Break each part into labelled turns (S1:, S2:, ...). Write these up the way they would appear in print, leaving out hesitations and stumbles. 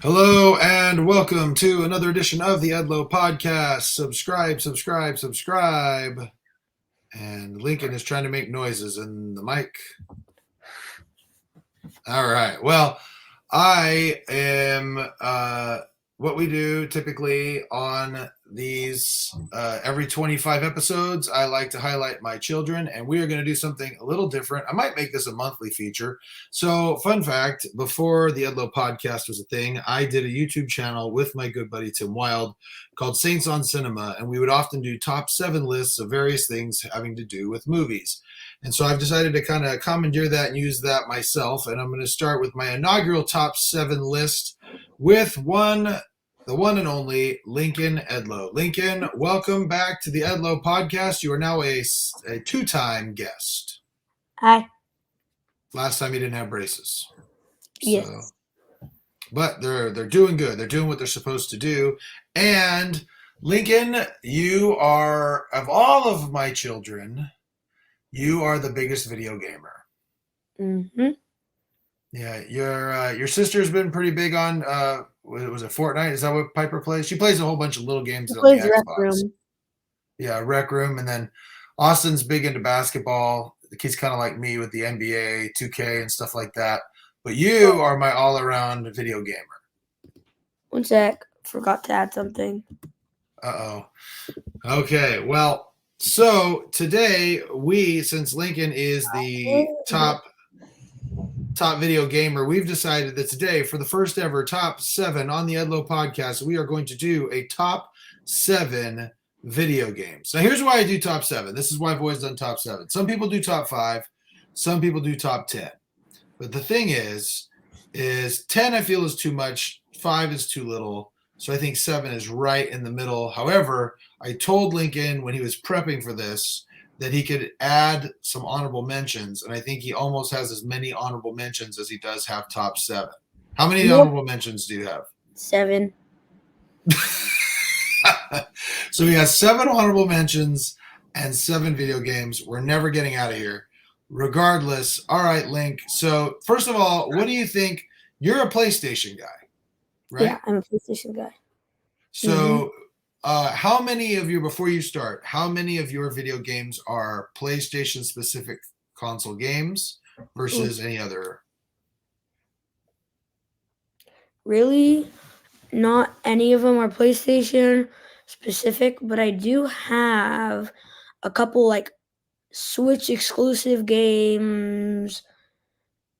S1: Hello and welcome to another edition of the Edlow Podcast. Subscribe, subscribe, subscribe. And Lincoln is trying to make noises in the mic. All right. Well, I am what we do typically on these every 25 episodes. I like to highlight my children, and we are going to do something a little different. I might make this a monthly feature. So, fun fact, before the Edlow podcast was a thing, I did a YouTube channel with my good buddy Tim Wild called Saints on Cinema, and we would often do top 7 lists of various things having to do with movies. And so I've decided to kind of commandeer that and use that myself. And I'm going to start with my inaugural top 7 list with the one and only Lincoln Edlow. Lincoln, welcome back to the Edlow Podcast. You are now a 2-time guest.
S2: Hi.
S1: Last time you didn't have braces.
S2: Yes.
S1: But they're doing good. They're doing what they're supposed to do. And Lincoln, you are, of all of my children, you are the biggest video gamer.
S2: Mm-hmm.
S1: Yeah, your sister's been pretty big on was it Fortnite? Is that what Piper plays? She plays a whole bunch of little games on the Xbox.
S2: Rec Room.
S1: Yeah, Rec Room, and then Austin's big into basketball. The kid's kind of like me with the NBA, 2K, and stuff like that. But you are my all-around video gamer.
S2: One sec, forgot to add something.
S1: Uh-oh. Okay, well, so today since Lincoln is the top video gamer, we've decided that today, for the first ever top 7 on the Edlow Podcast, we are going to do a top 7 video games. Now, here's why I do top 7. This is why I've always done top 7. Some people do top 5. Some people do top 10. But the thing is 10 I feel is too much. 5 is too little. So I think 7 is right in the middle. However, I told Lincoln when he was prepping for this that he could add some honorable mentions, and I think he almost has as many honorable mentions as he does have top 7. How many honorable mentions do you have?
S2: 7.
S1: So he has 7 honorable mentions and 7 video games. We're never getting out of here. Regardless, all right, Link. So first of all, what do you think? You're a PlayStation guy, right?
S2: Yeah, I'm a PlayStation guy.
S1: So how many of before you start, how many of your video games are PlayStation-specific console games versus any other?
S2: Really? Not any of them are PlayStation-specific, but I do have a couple, like, Switch-exclusive games,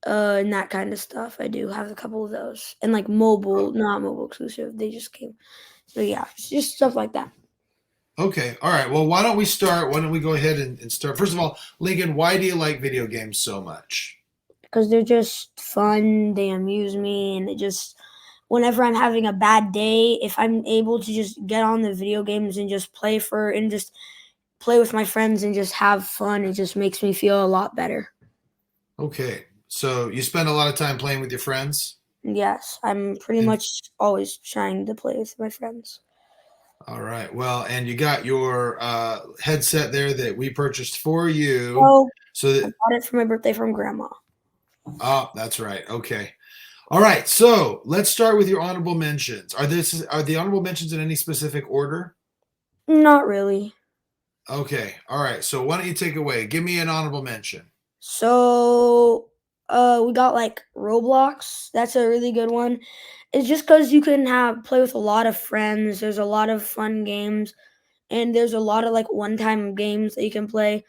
S2: and that kind of stuff. I do have a couple of those. And, like, not mobile exclusive. They just came. So, yeah, just stuff like that.
S1: Okay. All right. Well, why don't we start? Why don't we go ahead and start? First of all, Lincoln, why do you like video games so much?
S2: Because they're just fun. They amuse me. And whenever I'm having a bad day, if I'm able to just get on the video games and just play with my friends and just have fun, it just makes me feel a lot better.
S1: Okay. So you spend a lot of time playing with your friends?
S2: Yes, I'm pretty much always trying to play with my friends.
S1: All right. Well, and you got your headset there that we purchased for you.
S2: Oh, I bought it for my birthday from Grandma.
S1: Oh, that's right. Okay. All right. So let's start with your honorable mentions. Are the honorable mentions in any specific order?
S2: Not really.
S1: Okay. All right. So why don't you take away? Give me an honorable mention.
S2: So we got like Roblox. That's a really good one. It's just because you can play with a lot of friends. There's a lot of fun games, and there's a lot of like one-time games that you can play.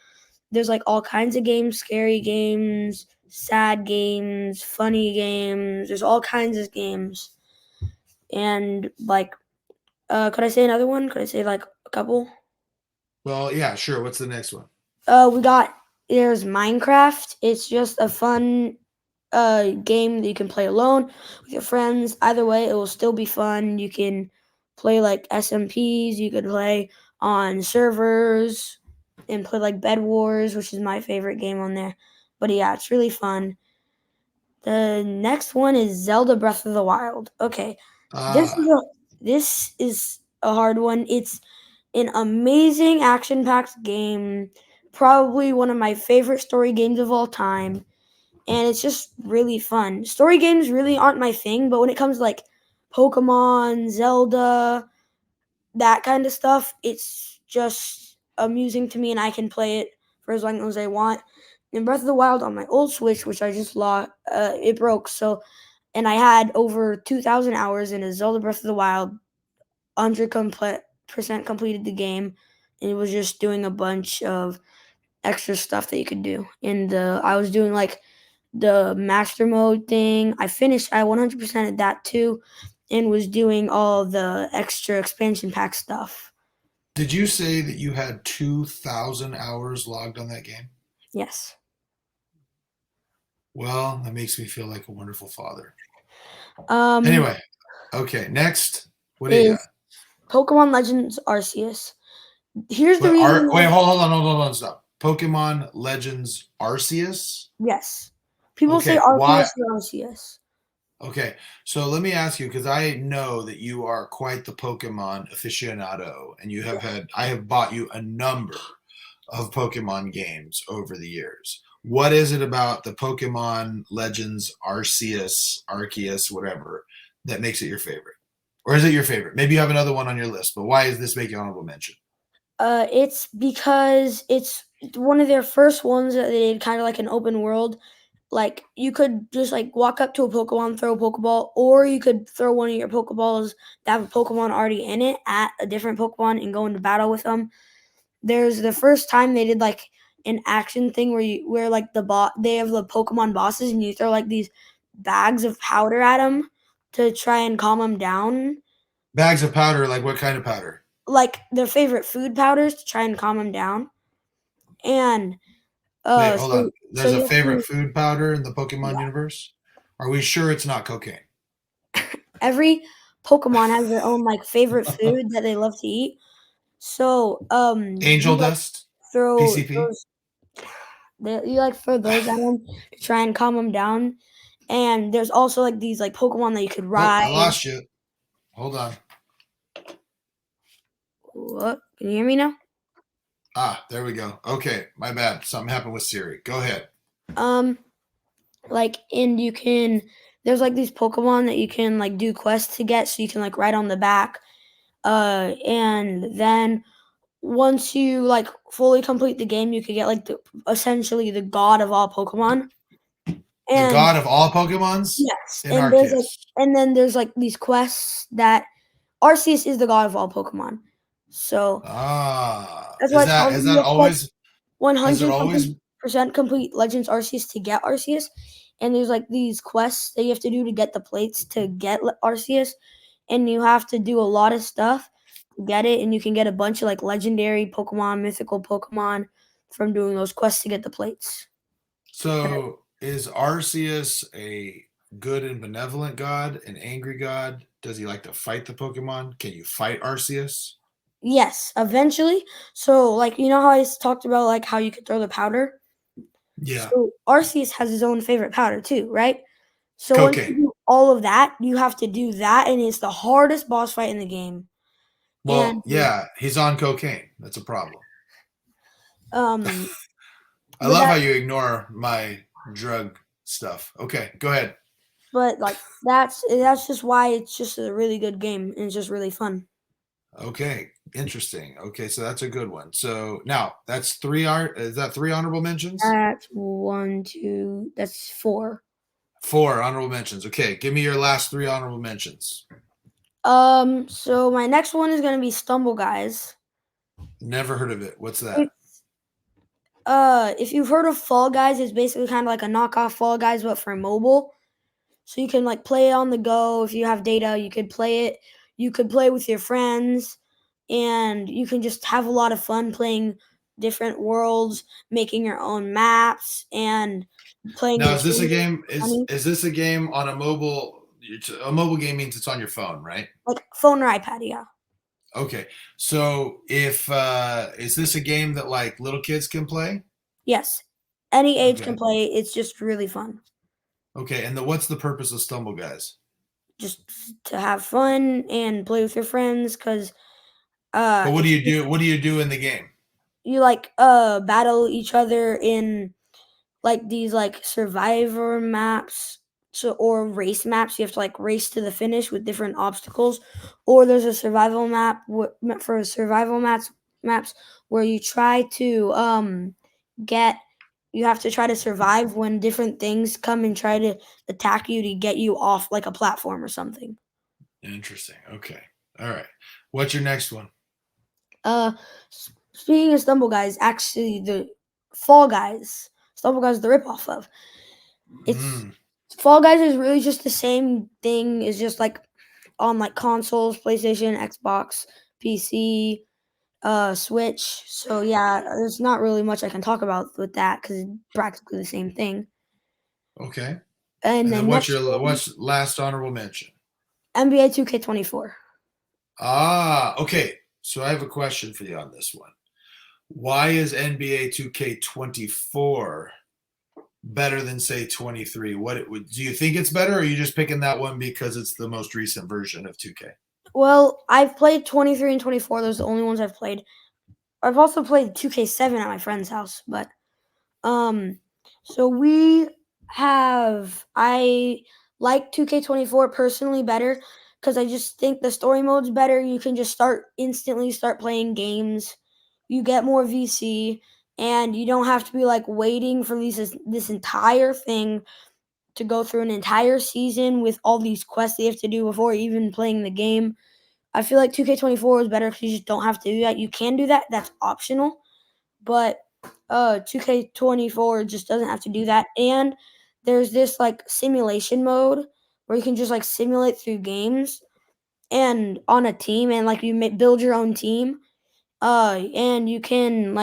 S2: There's like all kinds of games, scary games, sad games, funny games. There's all kinds of games. And like, could I say another one? Could I say like a couple?
S1: Well, yeah, sure. What's the next one?
S2: There's Minecraft. It's just a fun game that you can play alone with your friends. Either way, it will still be fun. You can play like SMPs. You could play on servers and play like Bed Wars, which is my favorite game on there. But yeah, it's really fun. The next one is Zelda Breath of the Wild. Okay, this is a hard one. It's an amazing action-packed game. Probably one of my favorite story games of all time. And it's just really fun. Story games really aren't my thing, but when it comes to like Pokemon, Zelda, that kind of stuff. It's just amusing to me, and I can play it for as long as I want. In Breath of the Wild on my old Switch, which I just lost, it broke. So, and I had over 2,000 hours in a Zelda Breath of the Wild, 100% completed the game, and it was just doing a bunch of extra stuff that you could do. And I was doing like the master mode thing. I 100%ed that too, and was doing all the extra expansion pack stuff.
S1: Did you say that you had 2,000 hours logged on that game?
S2: Yes.
S1: Well, that makes me feel like a wonderful father.
S2: Um.
S1: Anyway, okay, next. What do you got?
S2: Is Pokemon Legends Arceus. Here's the reason.
S1: Wait, hold on, stop. Pokemon Legends Arceus?
S2: Yes. People say
S1: Okay, why?
S2: Arceus or Arceus.
S1: Okay, so let me ask you, because I know that you are quite the Pokemon aficionado, and I have bought you a number of Pokemon games over the years. What is it about the Pokemon Legends Arceus, whatever, that makes it your favorite? Or is it your favorite? Maybe you have another one on your list, but why is this making honorable mention?
S2: It's because it's one of their first ones that they did kind of like an open world. Like you could just like walk up to a Pokemon, throw a Pokeball, or you could throw one of your Pokeballs that have a Pokemon already in it at a different Pokemon and go into battle with them. There's the first time they did like an action thing where like they have the Pokemon bosses and you throw like these bags of powder at them to try and calm them down.
S1: Bags of powder, like what kind of powder?
S2: Like their favorite food powders to try and calm them down. And
S1: Wait, hold on.
S2: so
S1: There's a
S2: you have
S1: favorite
S2: to,
S1: food powder in the Pokemon
S2: yeah.
S1: universe? Are we sure it's not cocaine?
S2: Every Pokemon has their own like favorite food that they love to eat. So
S1: Angel
S2: you like
S1: dust?
S2: throw
S1: PCP?
S2: those you like throw those at them to try and calm them down. And there's also like these like Pokemon that you could
S1: Oh,
S2: ride.
S1: I lost you. Hold on.
S2: What? Can you hear me now?
S1: There we go. Okay, my bad. Something happened with Siri. Go ahead.
S2: Like and you can there's like these Pokemon that you can like do quests to get, so you can like ride on the back. And then once you like fully complete the game, you could get like essentially the god of all Pokemon.
S1: The
S2: And
S1: god of all Pokemons?
S2: yes,
S1: In
S2: and there's like
S1: Arceus.
S2: and then there's like these quests that Arceus is the god of all Pokemon. So that's why
S1: Is
S2: it's
S1: that
S2: hard.
S1: has
S2: You
S1: that
S2: have to like
S1: always has it
S2: 100
S1: always
S2: percent complete Legends Arceus to get Arceus. And there's like these quests that you have to do to get the plates to get Arceus, and you have to do a lot of stuff to get it. And you can get a bunch of like legendary Pokemon, mythical Pokemon from doing those quests to get the plates.
S1: So is Arceus a good and benevolent god, an angry god? Does he like to fight the Pokemon? Can you fight Arceus?
S2: Yes, eventually. So like you know how I talked about like how you could throw the powder.
S1: Yeah.
S2: So Arceus has his own favorite powder too, right? So once you
S1: Cocaine.
S2: do all of that, you have to do that, and it's the hardest boss fight in the game.
S1: Well,
S2: And
S1: yeah, he's on cocaine. That's a problem.
S2: um,
S1: I
S2: but
S1: love how
S2: that,
S1: you ignore my drug stuff. Okay, go ahead.
S2: but like that's just why it's just a really good game and it's just really fun.
S1: Okay, interesting. Okay, so that's a good one. So now that's is that three honorable mentions?
S2: That's one, two. That's four.
S1: Four honorable mentions. Okay, give me your last three honorable mentions.
S2: So my next one is gonna be Stumble Guys.
S1: Never heard of it. What's that?
S2: If you've heard of Fall Guys, it's basically kind of like a knockoff Fall Guys, but for mobile. So you can like play it on the go. If you have data, you could play it. You could play with your friends, and you can just have a lot of fun playing different worlds, making your own maps, and playing
S1: Now,
S2: the
S1: is this a
S2: game.
S1: game? Is this a game on a mobile? A mobile game means it's on your phone, right?
S2: Like phone or iPad, yeah.
S1: Okay, so if is this a game that like little kids can play?
S2: Yes. Any age can
S1: Okay,
S2: play. It's just really fun.
S1: okay, and what's the purpose of Stumble Guys?
S2: Just to have fun and play with your friends, because
S1: But what do
S2: it's
S1: you do? What do you do in the game?
S2: you like battle each other in like these like survivor maps or race maps. You have to like race to the finish with different obstacles, or there's a survival map for survival maps where you try to get you have to try to survive when different things come and try to attack you to get you off like a platform or something.
S1: Interesting. Okay. All right. What's your next one?
S2: Speaking of Stumble Guys, actually the Fall Guys, Stumble Guys is the ripoff of. It's Fall Guys is really just the same thing. It's just like on like consoles, PlayStation, Xbox, PC, Switch. So yeah, there's not really much I can talk about with that because it's practically the same thing.
S1: Okay.
S2: And then
S1: what's last honorable mention?
S2: NBA 2K24.
S1: Okay. So I have a question for you on this one. Why is NBA 2K24 better than say 23? Do you think it's better, or are you just picking that one because it's the most recent version of 2K?
S2: Well, I've played 23 and 24. Those are the only ones I've played. I've also played 2K7 at my friend's house, but so I like 2K24 personally better because I just think the story mode's better. You can just instantly start playing games. You get more VC, and you don't have to be like waiting for this entire thing to go through an entire season with all these quests you have to do before even playing the game. I feel like 2K24 is better because you just don't have to do that. You can do that. That's optional. But 2K24 just doesn't have to do that. And there's this like simulation mode where you can just like simulate through games and on a team, and like you build your own team. And you can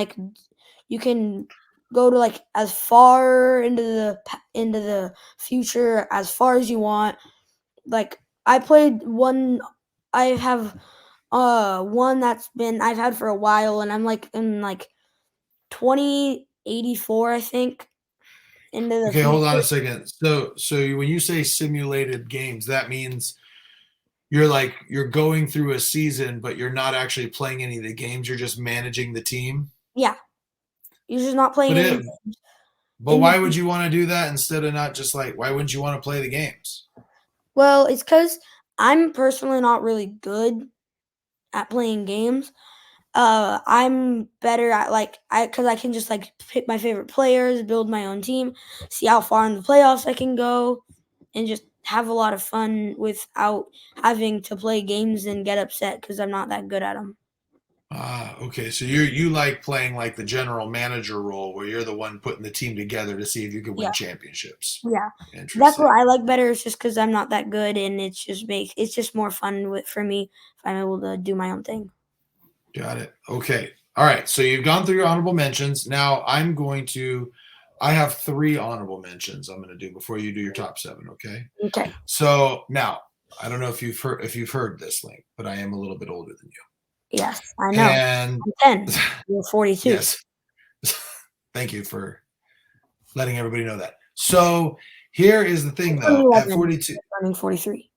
S2: go to like as far into the future as far as you want. Like I played one. I have one I've had for a while, and I'm like in like 2084, I think, into the
S1: Okay, hold on
S2: future.
S1: a second. So when you say simulated games, that means you're going through a season, but you're not actually playing any of the games. You're just managing the team.
S2: Yeah, you're just not playing any games.
S1: But why would you want to do that instead of not just like? Why wouldn't you want to play the games?
S2: Well, it's because I'm personally not really good at playing games. I'm better at because I can just like pick my favorite players, build my own team, see how far in the playoffs I can go, and just have a lot of fun without having to play games and get upset because I'm not that good at them.
S1: Okay. So you like playing like the general manager role, where you're the one putting the team together to see if you can win championships.
S2: Yeah,
S1: Interesting.
S2: that's what I like better. It's just because I'm not that good, and it's just more fun for me if I'm able to do my own thing.
S1: Got it. Okay. All right. So you've gone through your honorable mentions. Now I have 3 honorable mentions I'm going to do before you do your top 7. Okay.
S2: Okay.
S1: So now I don't know if you've heard this, Link, but I am a little bit older than you.
S2: Yes, I know.
S1: And
S2: I'm 10. You're 42.
S1: Yes. Thank you for letting everybody know that. So here is the thing, though. At 42,
S2: running 43.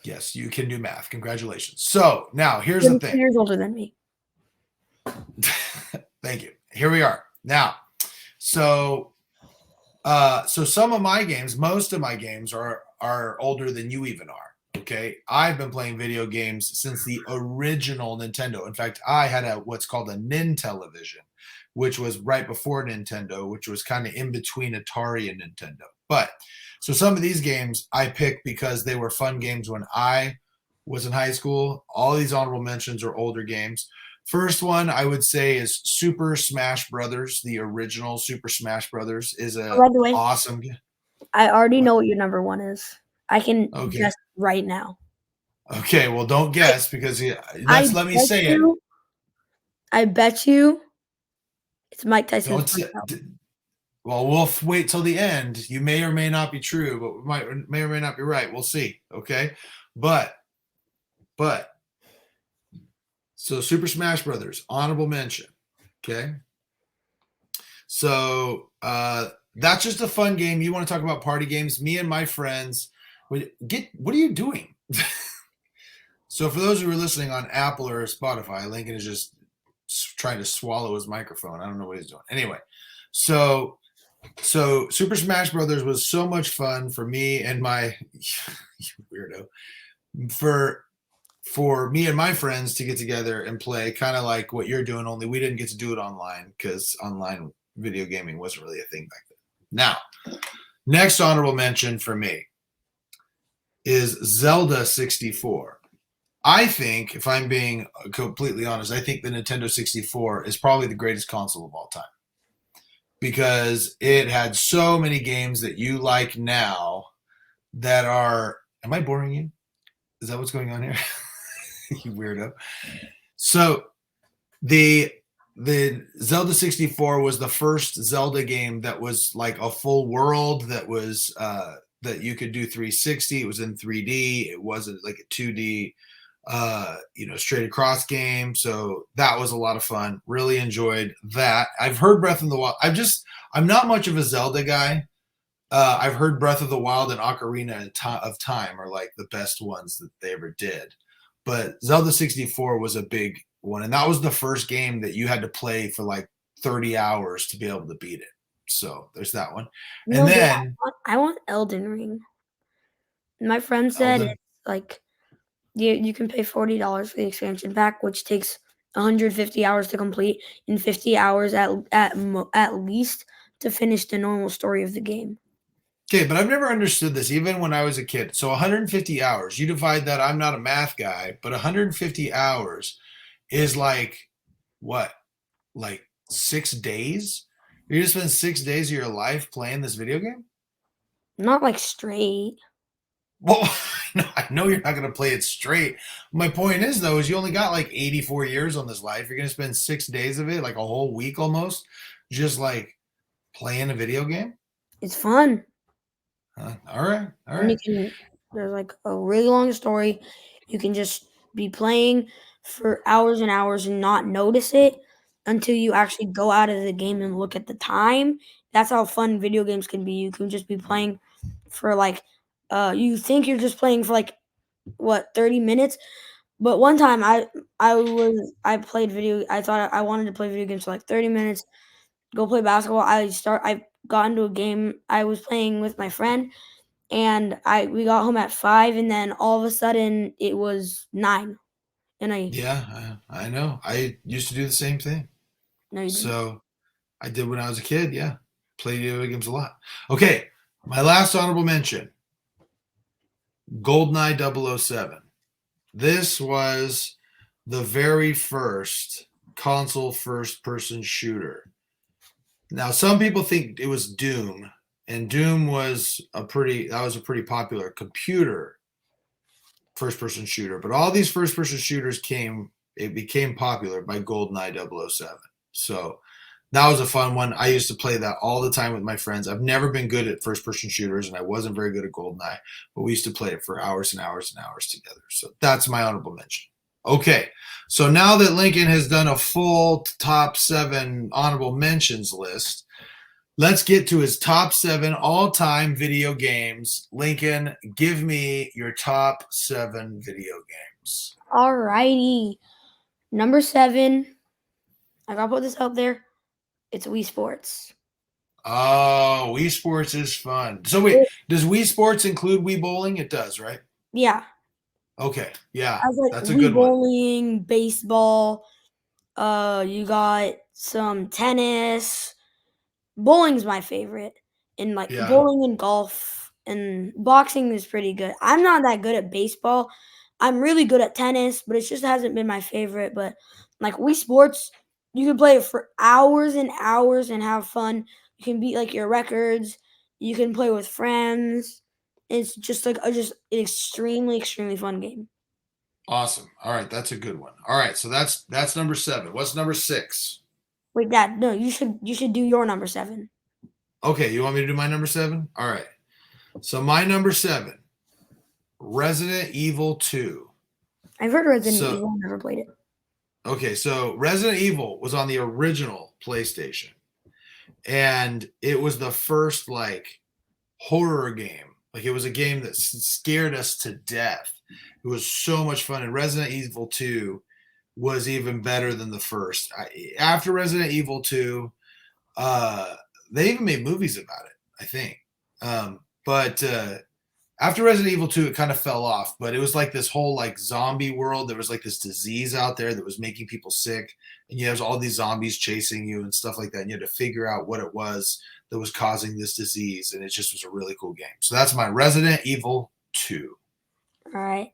S1: Yes, you can do math. Congratulations. So now here's the thing.
S2: 2 years older than me.
S1: Thank you. Here we are. Now, so some of my games, most of my games are older than you even are. Okay. I've been playing video games since the original Nintendo. In fact, I had what's called a Nintelevision, which was right before Nintendo, which was kind of in between Atari and Nintendo. But so some of these games I picked because they were fun games when I was in high school. All these honorable mentions are older games. First one I would say is Super Smash Brothers. The original Super Smash Brothers is awesome game.
S2: I already know what your number 1 is. I can guess right now.
S1: Okay, well, don't guess because let me say it.
S2: I bet you it's Mike Tyson.
S1: Well, we'll wait till the end. You may or may not be true, but may or may not be right. We'll see. Okay, but so Super Smash Brothers, honorable mention. Okay, so that's just a fun game. You want to talk about party games? Me and my friends. What are you doing? So for those who are listening on Apple or Spotify, Lincoln is just trying to swallow his microphone. I don't know what he's doing. Anyway, so So Super Smash Brothers was so much fun for me and my weirdo for me and my friends to get together and play, kind of like what you're doing, only we didn't get to do it online because online video gaming wasn't really a thing back then. Now, next honorable mention for me is Zelda 64. I think, if I'm being completely honest, I think the Nintendo 64 is probably the greatest console of all time because it had so many games that you like now that are. Am I boring you? Is that what's going on here? You weirdo. So the Zelda 64 was the first Zelda game that was like a full world that was that you could do 360. It was in 3D. It wasn't like a 2D straight across game. So that was a lot of fun. Really enjoyed that. I've heard Breath of the Wild. I'm not much of a Zelda guy. I've heard Breath of the Wild and Ocarina of Time are like the best ones that they ever did. But Zelda 64 was a big one. And that was the first game that you had to play for like 30 hours to be able to beat it. So there's that one. And then
S2: I want Elden Ring. My friend said it's like you can pay $40 for the expansion pack, which takes 150 hours to complete and 50 hours at least to finish the normal story of the game.
S1: Okay, but I've never understood this, even when I was a kid. So 150 hours, you divide that, I'm not a math guy, but 150 hours is like, what? Like 6 days? You're going to spend 6 days of your life playing this video game?
S2: Not like straight.
S1: Well, I know you're not going to play it straight. My point is, though, is you only got like 84 years on this life. You're going to spend 6 days of it, like a whole week almost, just like playing a video game?
S2: It's fun.
S1: All right.
S2: There's like a really long story. You can just be playing for hours and hours and not notice it until you actually go out of the game and look at the time. That's how fun video games can be. You can just be playing for like you think you're just playing for like 30 minutes. But one time I thought I wanted to play video games for like 30 minutes, go play basketball. I got into a game I was playing with my friend, and we got home at 5, and then all of a sudden it was 9. And
S1: I know. I used to do the same thing.
S2: No, you didn't.
S1: So I did when I was a kid. Yeah, played video games a lot. Okay, my last honorable mention: GoldenEye 007. This was the very first console first-person shooter. Now, some people think it was Doom, and Doom was a pretty popular computer first-person shooter. But all these first-person shooters became popular by GoldenEye 007. So that was a fun one. I used to play that all the time with my friends. I've never been good at first-person shooters, and I wasn't very good at GoldenEye, but we used to play it for hours and hours and hours together. So that's my honorable mention. Okay, so now that Lincoln has done a full top 7 honorable mentions list, let's get to his top 7 all-time video games. Lincoln, give me your top 7 video games.
S2: All righty. Number 7, I gotta put this out there. It's Wii Sports.
S1: Oh, Wii Sports is fun. So wait, does Wii Sports include Wii Bowling? It does, right?
S2: Yeah.
S1: Okay, yeah, that's a
S2: Wii
S1: good
S2: bowling, baseball. You got some tennis. Bowling's my favorite, and like bowling and golf and boxing is pretty good. I'm not that good at baseball. I'm really good at tennis, but it just hasn't been my favorite. But like Wii Sports, you can play it for hours and hours and have fun. You can beat like your records. You can play with friends. It's just like just an extremely, extremely fun game.
S1: Awesome. All right, that's a good one. All right, so that's number 7. What's number 6?
S2: Wait, Dad, no, you should do your number 7.
S1: Okay, you want me to do my number 7? All right. So my number 7, Resident Evil 2.
S2: I've heard Resident Evil, I've never played it.
S1: Okay, so Resident Evil was on the original PlayStation. And it was the first like horror game. Like it was a game that scared us to death. It was so much fun. And Resident Evil 2 was even better than the first. After Resident Evil 2, they even made movies about it, I think. But after Resident Evil 2, it kind of fell off. But it was like this whole like zombie world. There was like this disease out there that was making people sick, and you have all these zombies chasing you and stuff like that. And you had to figure out what it was that was causing this disease, and it just was a really cool game. So that's my Resident Evil 2.
S2: All right.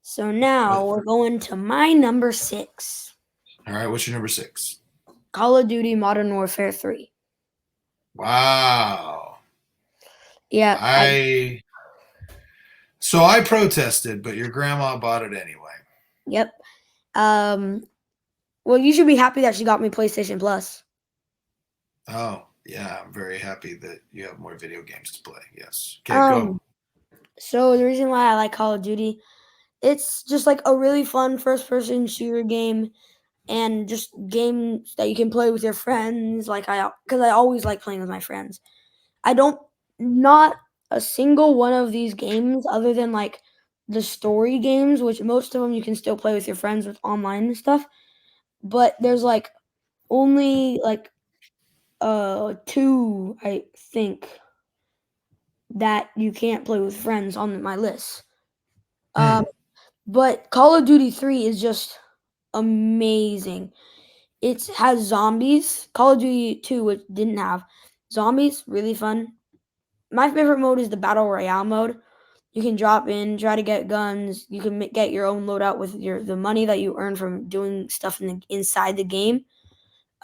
S2: So now we're going to my number 6.
S1: All right, what's your number 6?
S2: Call of Duty Modern Warfare 3.
S1: Wow.
S2: Yeah.
S1: So I protested, but your grandma bought it anyway.
S2: Yep. Well, you should be happy that she got me PlayStation Plus.
S1: Oh, yeah, I'm very happy that you have more video games to play. Yes. Okay, go.
S2: So the reason why I like Call of Duty, it's just like a really fun first-person shooter game, and just games that you can play with your friends. Because I always like playing with my friends. Not a single one of these games, other than like the story games, which most of them you can still play with your friends with online and stuff. But there's like only like 2, I think, that you can't play with friends on my list. But Call of Duty 3 is just amazing. It has zombies. Call of Duty 2, which didn't have zombies, really fun. My favorite mode is the Battle Royale mode. You can drop in, try to get guns. You can get your own loadout with the money that you earn from doing stuff inside the game.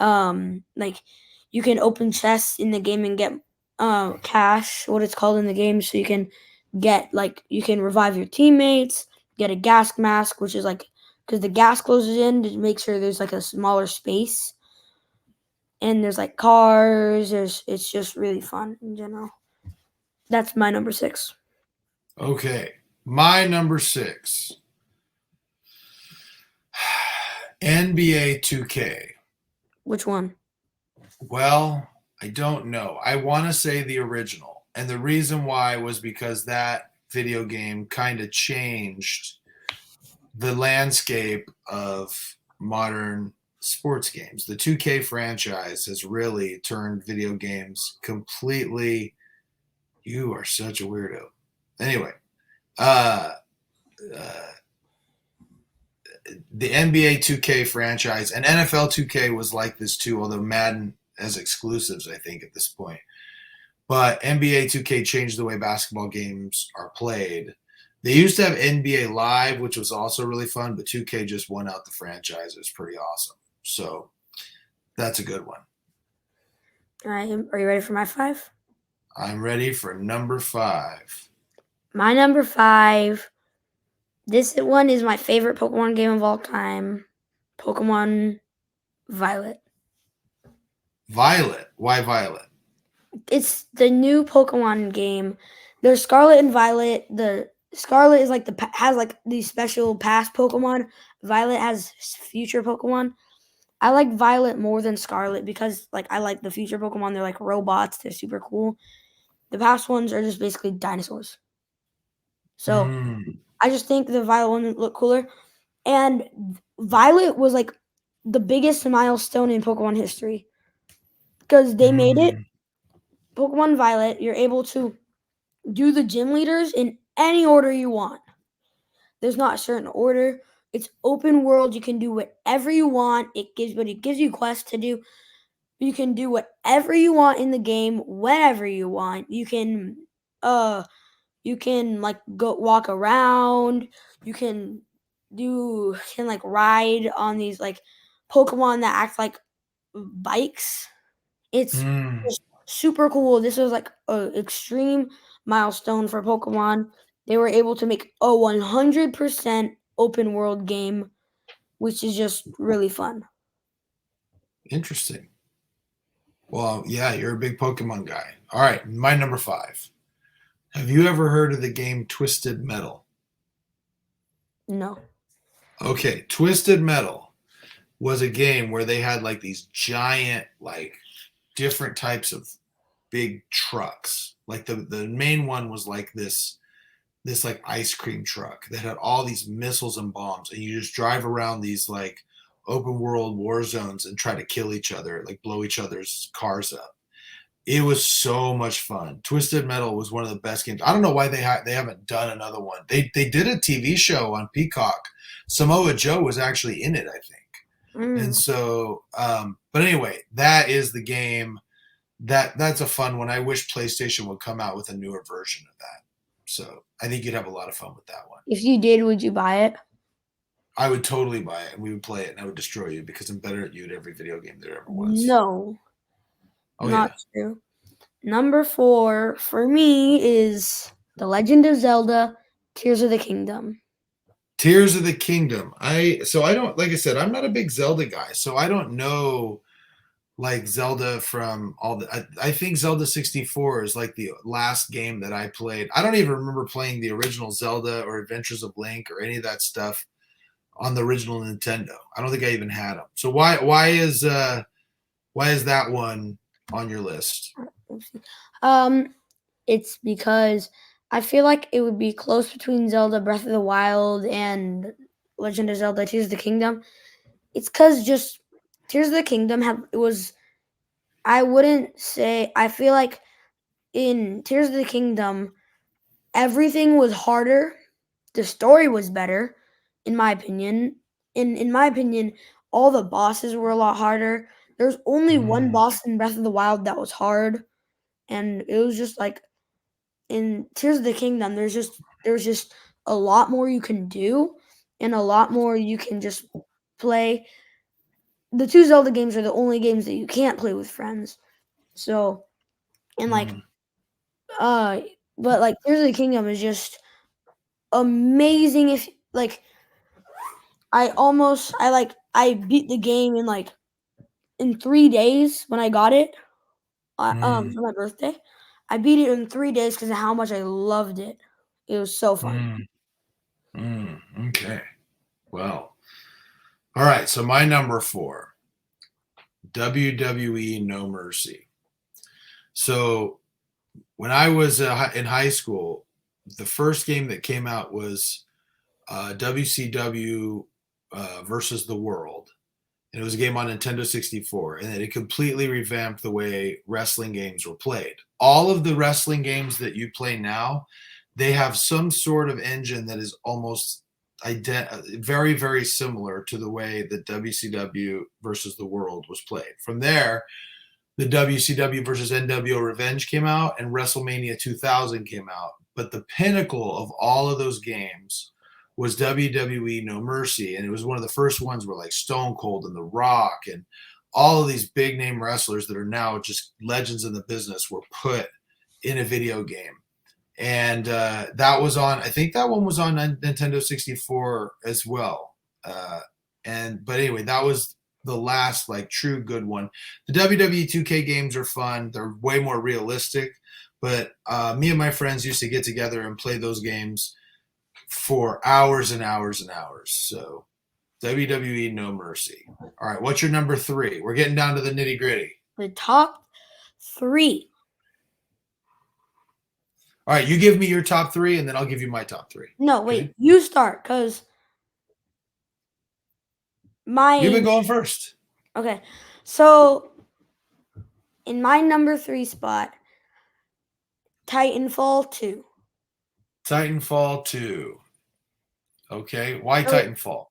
S2: Like you can open chests in the game and get cash, what it's called in the game, so you can you can revive your teammates, get a gas mask, which is like because the gas closes in to make sure there's like a smaller space. And there's like cars. It's just really fun in general. That's my number 6.
S1: Okay, my number 6. NBA 2K.
S2: Which one?
S1: Well, I don't know. I want to say the original. And the reason why was because that video game kind of changed the landscape of modern sports games. The 2K franchise has really turned video games completely. You are such a weirdo. Anyway, the NBA 2K franchise and NFL 2K was like this too, although Madden has exclusives, I think, at this point. But NBA 2K changed the way basketball games are played. They used to have NBA Live, which was also really fun, but 2K just won out the franchise. It was pretty awesome. So that's a good one.
S2: All right. Are you ready for my 5?
S1: I'm ready for number 5.
S2: My number 5. This one is my favorite Pokemon game of all time. Pokemon Violet.
S1: Violet. Why Violet?
S2: It's the new Pokemon game. There's Scarlet and Violet. The Scarlet is like has like these special past Pokemon. Violet has future Pokemon. I like Violet more than Scarlet because like I like the future Pokemon. They're like robots. They're super cool. The past ones are just basically dinosaurs. So I just think the Violet one look cooler. And Violet was like the biggest milestone in Pokemon history because they made it. Pokemon Violet, you're able to do the gym leaders in any order you want. There's not a certain order. It's open world. You can do whatever you want. It gives you quests to do. You can do whatever you want in the game whenever you want. You can like go walk around. You can like ride on these like Pokemon that act like bikes. It's just super cool. This was like an extreme milestone for Pokemon. They were able to make a 100% open world game, which is just really fun.
S1: Interesting. Well, yeah, you're a big Pokemon guy. All right, my number 5. Have you ever heard of the game Twisted Metal?
S2: No.
S1: Okay, Twisted Metal was a game where they had like these giant, like different types of big trucks. Like the main one was like this like ice cream truck that had all these missiles and bombs, and you just drive around these like open world war zones and try to kill each other, like blow each other's cars up. It was so much fun. Twisted Metal was one of the best games. I don't know why they haven't done another one. They did a TV show on Peacock. Samoa Joe was actually in it, I think. And so, but anyway, that is the game. That's a fun one. I wish PlayStation would come out with a newer version of that. So I think you'd have a lot of fun with that one.
S2: If you did, would you buy it?
S1: I would totally buy it, and we would play it, and I would destroy you because I'm better at you at every video game there ever was.
S2: No.
S1: Oh,
S2: Not true. Number 4 for me is The Legend of Zelda: Tears of the Kingdom.
S1: Tears of the Kingdom. I don't, like I said, I'm not a big Zelda guy, so I don't know like Zelda from all the. I think Zelda 64 is like the last game that I played. I don't even remember playing the original Zelda or Adventures of Link or any of that stuff on the original Nintendo. I don't think I even had them. So why is that one on your list?
S2: It's because I feel like it would be close between Zelda Breath of the Wild and Legend of Zelda Tears of the Kingdom. It's because just Tears of the Kingdom I feel like in Tears of the Kingdom, everything was harder. The story was better, in my opinion. In my opinion, all the bosses were a lot harder. There's only one boss in Breath of the Wild that was hard, and it was just like in Tears of the Kingdom, there's just a lot more you can do and a lot more you can just play. The 2 Zelda games are the only games that you can't play with friends. So, and but like Tears of the Kingdom is just amazing. If like I beat the game in 3 days when I got it for my birthday. I beat it in 3 days because of how much I loved it. It was so fun.
S1: Okay. Well, all right. So my number 4, WWE No Mercy. So when I was in high school, the first game that came out was WCW versus the World. And it was a game on Nintendo 64, and it completely revamped the way wrestling games were played. All of the wrestling games that you play now, they have some sort of engine that is almost very, very similar to the way that WCW versus the World was played. From there, the WCW versus NWO Revenge came out, and WrestleMania 2000 came out. But the pinnacle of all of those games was WWE No Mercy, and it was one of the first ones where like Stone Cold and The Rock and all of these big name wrestlers that are now just legends in the business were put in a video game. And that was on, I think that one was on Nintendo 64 as well. But anyway, that was the last like true good one. The WWE 2K games are fun. They're way more realistic, but me and my friends used to get together and play those games for hours and hours and hours. So WWE No Mercy. All right, what's your number 3? We're getting down to the nitty gritty.
S2: The top 3.
S1: All right, you give me your top 3, and then I'll give you my top 3.
S2: No, wait, you start because
S1: you've been going first.
S2: Okay, so in my number 3 spot, Titanfall 2.
S1: Titanfall 2. Okay, why Titanfall?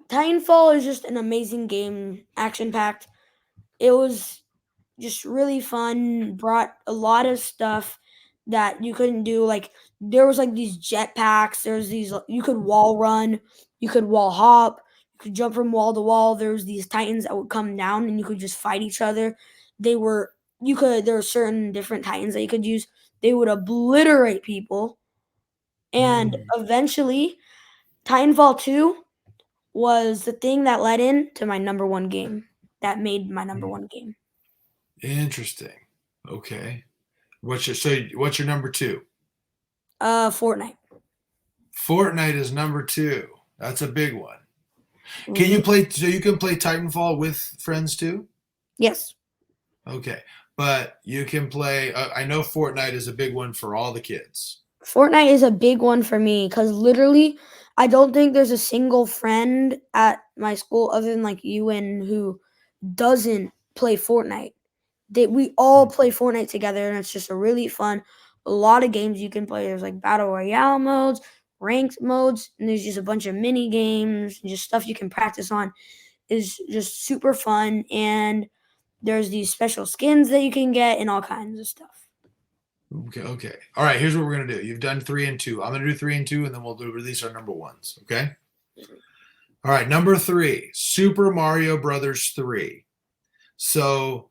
S2: Titanfall is just an amazing game, action-packed. It was just really fun, brought a lot of stuff that you couldn't do. Like, there was like these jetpacks, there's these, you could wall run, you could wall hop, you could jump from wall to wall. There was these Titans that would come down and you could just fight each other. There were certain different Titans that you could use. They would obliterate people. And eventually, Titanfall 2 was the thing that led into my number 1 game. That made my number 1 game.
S1: Interesting. Okay. What's your number 2?
S2: Fortnite.
S1: Fortnite is number 2. That's a big one. Can you play? So you can play Titanfall with friends too?
S2: Yes.
S1: Okay, but you can play. I know Fortnite is a big one for all the kids.
S2: Fortnite is a big one for me because literally, I don't think there's a single friend at my school other than like Ewan who doesn't play Fortnite. we all play Fortnite together, and it's just a lot of games you can play. There's like battle royale modes, ranked modes, and there's just a bunch of mini games, and just stuff you can practice on. Is just super fun, and there's these special skins that you can get and all kinds of stuff.
S1: Okay. All right, here's what we're gonna do. You've done 3 and 2. I'm gonna do 3 and 2, and then we'll release our number ones. Okay. All right, number 3, Super Mario Brothers 3. So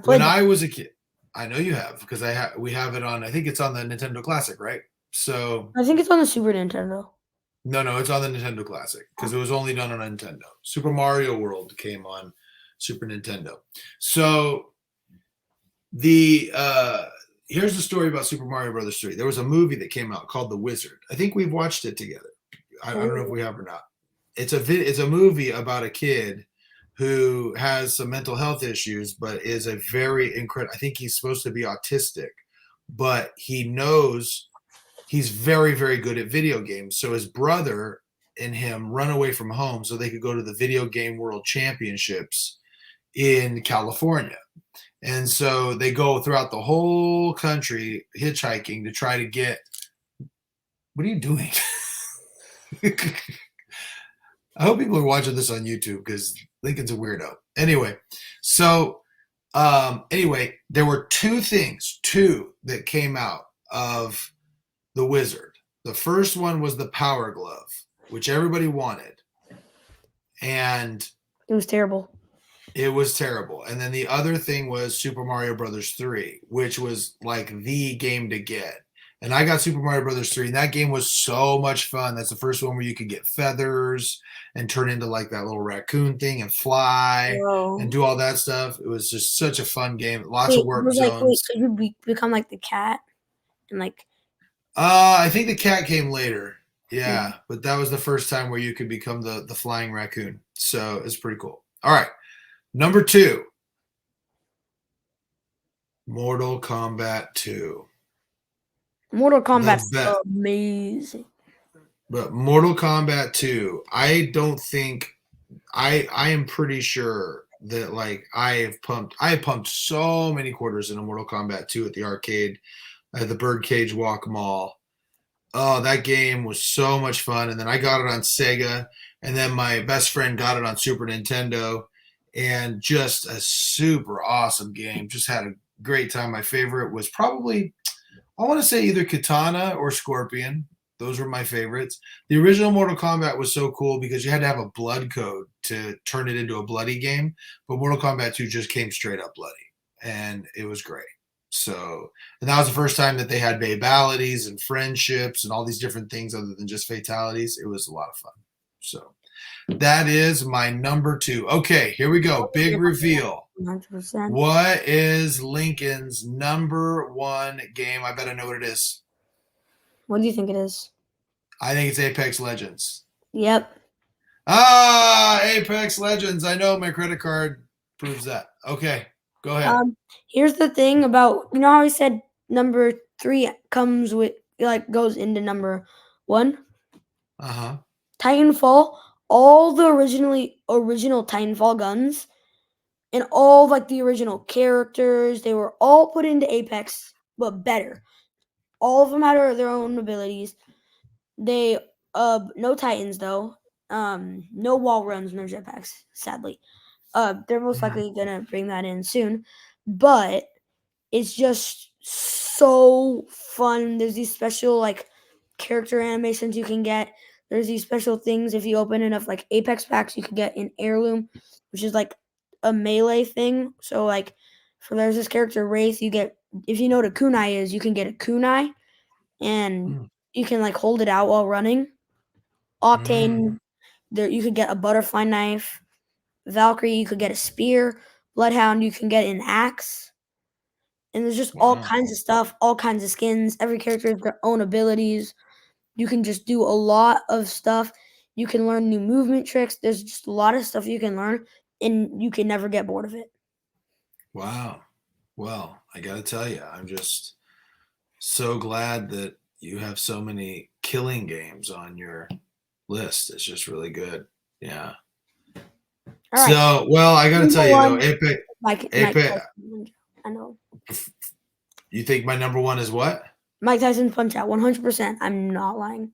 S1: when I was a kid, I know you have because we have it on. I think it's on the Nintendo Classic, right? So
S2: I think it's on the Super Nintendo.
S1: No, it's on the Nintendo Classic because it was only done on Nintendo. Super Mario World came on Super Nintendo. So here's the story about Super Mario Brothers 3. There was a movie that came out called The Wizard. I think we've watched it together. I don't know if we have or not. It's a movie about a kid who has some mental health issues, but is a very incredible. I think he's supposed to be autistic, but he knows he's very, very good at video games. So his brother and him run away from home so they could go to the Video Game World Championships in California. And so they go throughout the whole country hitchhiking to try to get. What are you doing? I hope people are watching this on YouTube because Lincoln's a weirdo. Anyway, so there were 2 things that came out of The Wizard. The first one was the Power Glove, which everybody wanted. And
S2: it was terrible.
S1: It was terrible. And then the other thing was Super Mario Brothers 3, which was like the game to get. And I got Super Mario Brothers 3, and that game was so much fun. That's the first one where you could get feathers and turn into like that little raccoon thing and fly and do all that stuff. It was just such a fun game. Lots of warp zones.
S2: So you become like the cat and like.
S1: I think the cat came later. Yeah, but that was the first time where you could become the flying raccoon. So it's pretty cool. All right, number 2, Mortal Kombat 2.
S2: Mortal Kombat's amazing.
S1: But Mortal Kombat 2, I don't think I am pretty sure that like I have pumped so many quarters into Mortal Kombat 2 at the arcade at the Birdcage Walk Mall. Oh, that game was so much fun. And then I got it on Sega, and then my best friend got it on Super Nintendo, and just a super awesome game. Just had a great time. My favorite was probably, I want to say either Katana or Scorpion. Those were my favorites. The original Mortal Kombat was so cool because you had to have a blood code to turn it into a bloody game. But Mortal Kombat 2 just came straight up bloody, and it was great. So, and that was the first time that they had babalities and friendships and all these different things other than just fatalities. It was a lot of fun. So that is my number 2. Okay, here we go. Big reveal.
S2: 100%.
S1: What is Lincoln's number 1 game? I bet I know what it is.
S2: What do you think it is?
S1: I think it's Apex Legends.
S2: Yep.
S1: Apex Legends. I know my credit card proves that. Okay, go ahead.
S2: Here's the thing about, you know how I said number 3 comes with, like, goes into number 1?
S1: Uh-huh.
S2: Titanfall, all the original Titanfall guns and all like the original characters, they were all put into Apex, but better. All of them had their own abilities. They no Titans though. No wall runs, no jetpacks, sadly. They're most likely gonna bring that in soon. But it's just so fun. There's these special like character animations you can get. There's these special things if you open enough like Apex packs, you can get an heirloom, which is like a melee thing. So like there's this character Wraith, you get, if you know what a kunai is, you can get a kunai and you can like hold it out while running. Octane, there you could get a butterfly knife. Valkyrie, you could get a spear. Bloodhound, you can get an axe. And there's just all kinds of stuff, all kinds of skins. Every character has their own abilities. You can just do a lot of stuff. You can learn new movement tricks. There's just a lot of stuff you can learn, and you can never get bored of it.
S1: Wow. Well, I got to tell you, I'm just so glad that you have so many killing games on your list. It's just really good. Yeah. All right. So, well, I got to tell you, though, Apex.
S2: I know.
S1: You think my number one is what?
S2: Mike Tyson's Punch-Out, 100%. I'm not lying.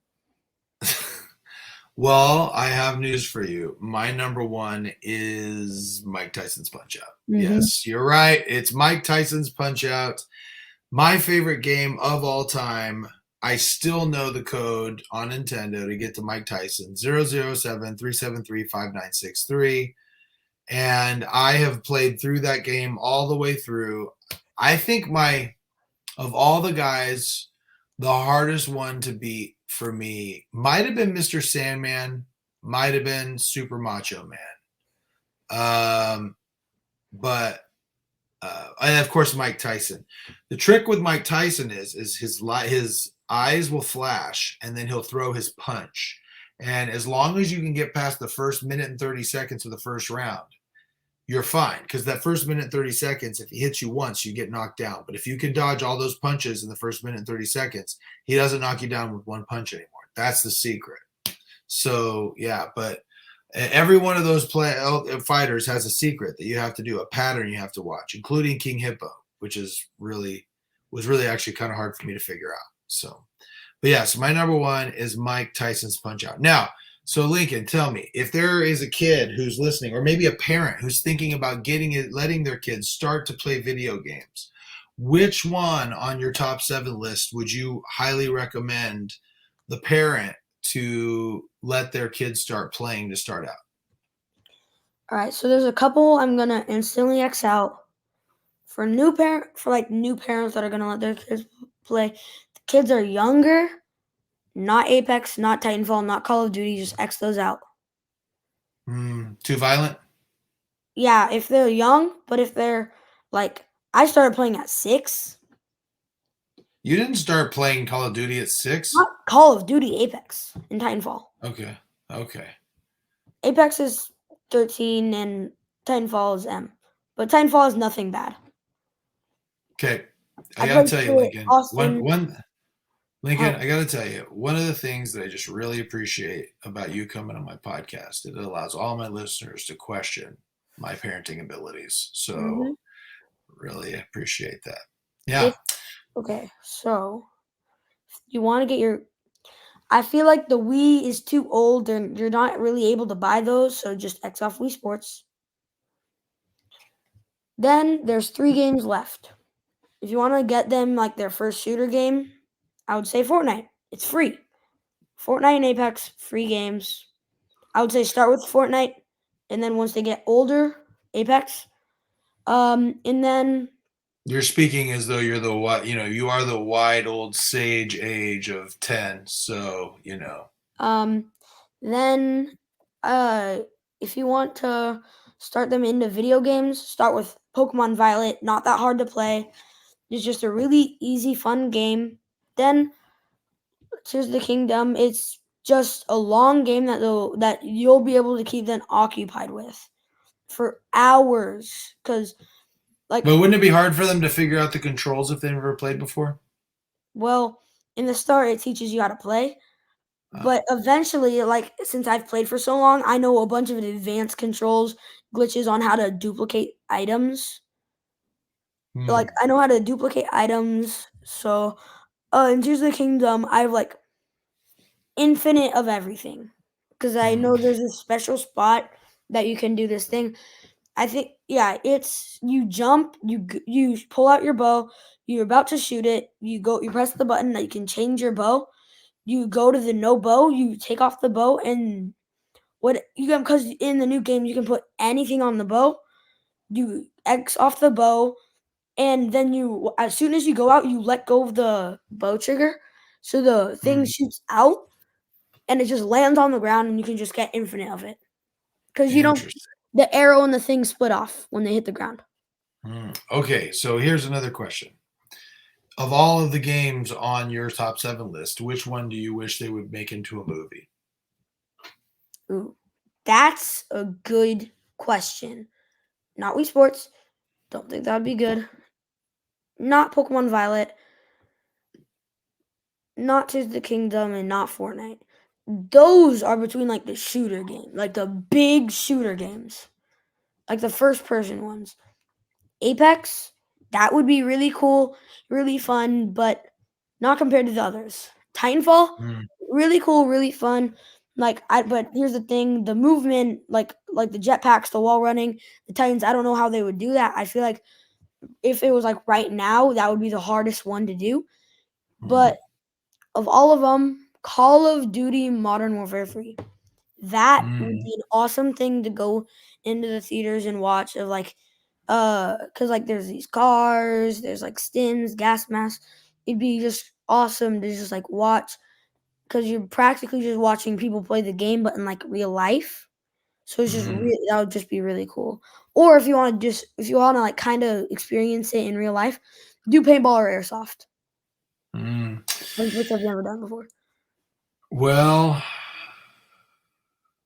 S1: Well, I have news for you. My number one is Mike Tyson's Punch-Out. Yes, you're right. It's Mike Tyson's Punch-Out. My favorite game of all time. I still know the code on Nintendo to get to Mike Tyson, 007-373-5963. And I have played through that game all the way through. I think of all the guys, the hardest one to beat for me might have been Mr. Sandman, might have been Super Macho Man. But and of course Mike Tyson. The trick with Mike Tyson is his eyes will flash and then he'll throw his punch. And as long as you can get past the first minute and 30 seconds of the first round, you're fine. Because that first minute and 30 seconds, if he hits you once, you get knocked down. But if you can dodge all those punches in the first minute and 30 seconds, he doesn't knock you down with one punch anymore. That's the secret. So, yeah, but every one of those fighters has a secret that you have to do, a pattern you have to watch, including King Hippo, which was really actually kind of hard for me to figure out. So, but yeah, so my number one is Mike Tyson's Punch-Out. Now, so Lincoln, tell me, if there is a kid who's listening, or maybe a parent who's thinking about letting their kids start to play video games, which one on your top 7 list would you highly recommend the parent to let their kids start playing to start out?
S2: All right, so there's a couple I'm gonna instantly X out for new parents that are gonna let their kids play. The kids are younger. Not Apex, not Titanfall, not Call of Duty. Just X those out.
S1: Too violent?
S2: Yeah, if they're young, but if they're I started playing at 6.
S1: You didn't start playing Call of Duty at 6?
S2: Not Call of Duty, Apex and Titanfall.
S1: Okay.
S2: Apex is 13 and Titanfall is M. But Titanfall is nothing bad.
S1: Okay. I gotta tell you, Lincoln.
S2: Lincoln,
S1: I got to tell you, one of the things that I just really appreciate about you coming on my podcast, it allows all my listeners to question my parenting abilities. So really appreciate that. Yeah.
S2: Okay, so you want to get I feel like the Wii is too old and you're not really able to buy those, so just X off Wii Sports. Then there's 3 games left. If you want to get them their first shooter game, I would say Fortnite. It's free. Fortnite and Apex, free games. I would say start with Fortnite, and then once they get older, Apex. And then
S1: you're speaking as though you are the wide old sage age of 10. So,
S2: Then if you want to start them into video games, start with Pokemon Violet. Not that hard to play. It's just a really easy, fun game. Then Tears of the Kingdom. It's just a long game that you'll be able to keep them occupied with for hours. But
S1: wouldn't it be hard for them to figure out the controls if they've never played before?
S2: Well, in the start, it teaches you how to play. But eventually, since I've played for so long, I know a bunch of advanced controls, glitches on how to duplicate items. I know how to duplicate items. So, in Tears of the Kingdom, I have infinite of everything. Because I know there's a special spot that you can do this thing. I think, yeah, it's you jump, you pull out your bow, you're about to shoot it, you press the button that you can change your bow. You go to the no bow, you take off the bow, and because in the new game you can put anything on the bow. You X off the bow, and then as soon as you go out, you let go of the bow trigger, so the thing shoots out, and it just lands on the ground, and you can just get infinite of it. Because the arrow and the thing split off when they hit the ground.
S1: Okay, so here's another question. Of all of the games on your top 7 list, which one do you wish they would make into a movie?
S2: Ooh, that's a good question. Not Wii Sports. Don't think that would be good. Not Pokemon Violet. Not Tears of the Kingdom, and not Fortnite. Those are between the shooter game, the big shooter games, the first person ones. Apex, that would be really cool, really fun, but not compared to the others. Titanfall,
S1: Mm,
S2: really cool, really fun. But here's the thing: the movement, like the jetpacks, the wall running, the Titans. I don't know how they would do that. I feel like if it was like right now, that would be the hardest one to do.
S1: mm,
S2: But of all of them, Call of Duty Modern Warfare 3. That would
S1: mm,
S2: be an awesome thing to go into the theaters and watch of cause like there's these cars, there's like stims, gas masks. It'd be just awesome to just like watch because you're practically just watching people play the game, but in like real life. So it's just
S1: mm,
S2: that would just be really cool. Or if you want to like kind of experience it in real life, do paintball or airsoft,
S1: mm.
S2: which I've never done before.
S1: Well,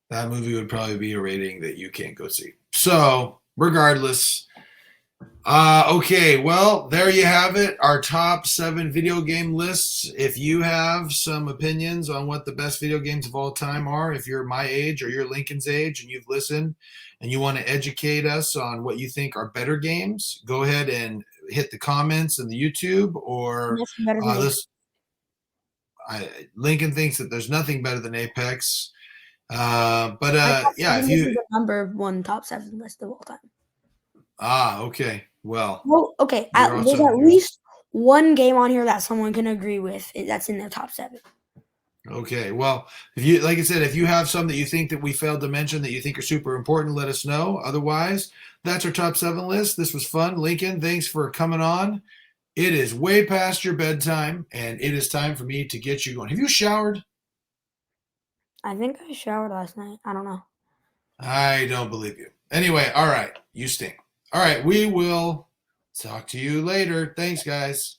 S1: that movie would probably be a rating that you can't go see. So, regardless, okay, well, there you have it. Our top 7 video game lists. If you have some opinions on what the best video games of all time are, if you're my age or you're Lincoln's age and you've listened and you want to educate us on what you think are better games, go ahead and hit the comments in the YouTube or
S2: Nothing better than Apex.
S1: this. Lincoln thinks that there's nothing better than Apex.
S2: My top
S1: Yeah, if
S2: seven list
S1: you
S2: is the number one top seven list of all time.
S1: okay. Well,
S2: Well, okay,
S1: you're
S2: there's
S1: also
S2: at least one game on here that someone can agree with that's in their top 7.
S1: okay. Well, if you like I said, if you have some that you think that we failed to mention that you think are super important, let us know. Otherwise, that's our top 7 list. This was fun. Lincoln, thanks for coming on. It is way past your bedtime, and it is time for me to get you going. Have you showered?
S2: I think I showered last night. I don't know.
S1: I don't believe you. Anyway, all right. You stink. All right. We will talk to you later. Thanks, guys.